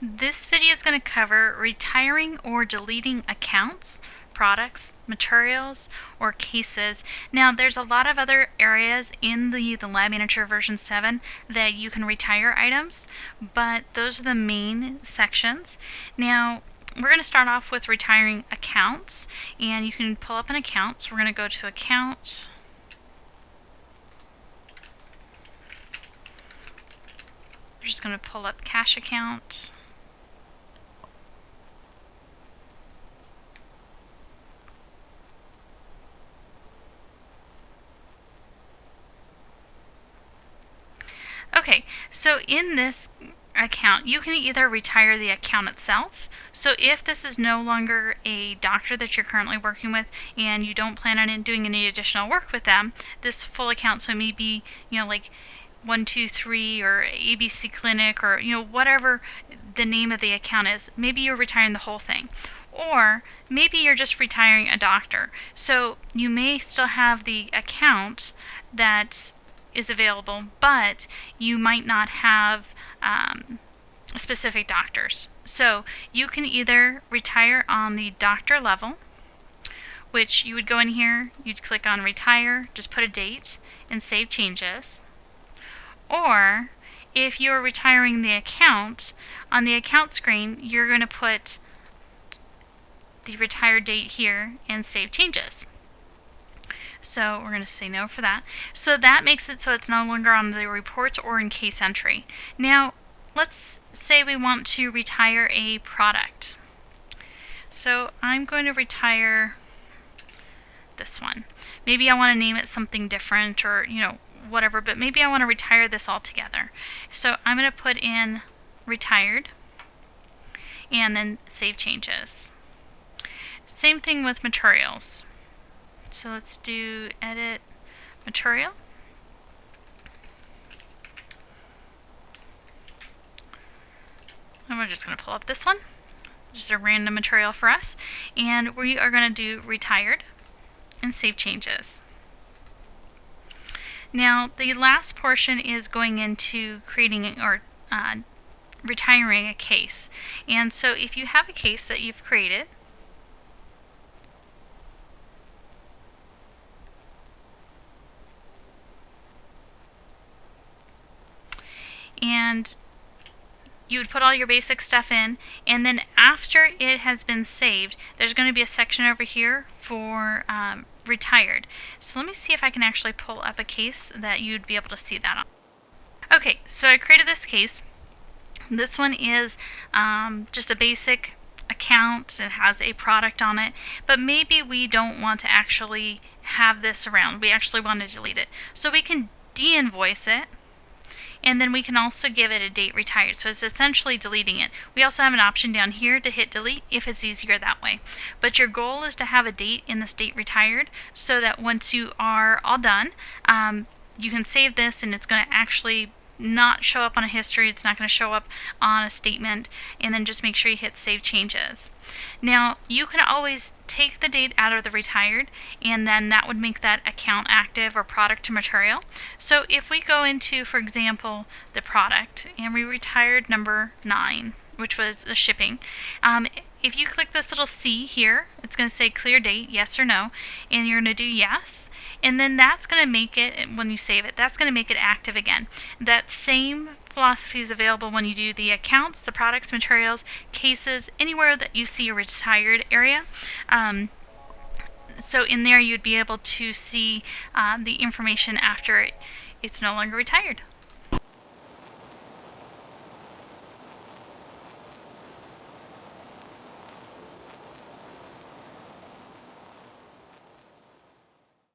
This video is going to cover retiring or deleting accounts, products, materials, or cases. Now, there's a lot of other areas in the Lab Manager version 7 that you can retire items, but those are the main sections. Now, we're going to start off with retiring accounts, and you can pull up an account. So we're going to go to Account. We're just going to pull up Cash Account. Okay, so in this account, you can either retire the account itself. So if this is no longer a doctor that you're currently working with and you don't plan on doing any additional work with them, this full account, so maybe, like 123 or ABC Clinic or, whatever the name of the account is, maybe you're retiring the whole thing. Or maybe you're just retiring a doctor. So you may still have the account that is available, but you might not have specific doctors. So you can either retire on the doctor level, which you would go in here, you'd click on retire, just put a date and save changes. Or if you're retiring the account, on the account screen, you're going to put the retire date here and save changes. So we're going to say no for that. So that makes it so it's no longer on the reports or in case entry. Now, let's say we want to retire a product. So I'm going to retire this one. Maybe I want to name it something different or, whatever, but maybe I want to retire this altogether. So I'm going to put in retired and then save changes. Same thing with materials. So let's do edit material. And we're just going to pull up this one, just a random material for us. And we are going to do retired and save changes. Now, the last portion is going into creating or retiring a case. And so if you have a case that you've created, and you would put all your basic stuff in, and then after it has been saved, there's going to be a section over here for retired. So let me see if I can actually pull up a case that you'd be able to see that on. Okay, so I created this case. This one is just a basic account. It has a product on it, but maybe we don't want to actually have this around. We actually want to delete it. So we can de-invoice it, and then we can also give it a date retired. So it's essentially deleting it. We also have an option down here to hit delete if it's easier that way. But your goal is to have a date in this date retired so that once you are all done, you can save this and it's going to actually not show up on a history. It's not going to show up on a statement, and then just make sure you hit save changes. Now, you can always take the date out of the retired, and then that would make that account active or product to material. So if we go into, for example, the product, and we retired number 9, which was the shipping, if you click this little C here, it's going to say clear date, yes or no, and you're going to do yes. And then that's going to make it, when you save it, that's going to make it active again. That same philosophy is available when you do the accounts, the products, materials, cases, anywhere that you see a retired area. So in there you'd be able to see the information after it's no longer retired.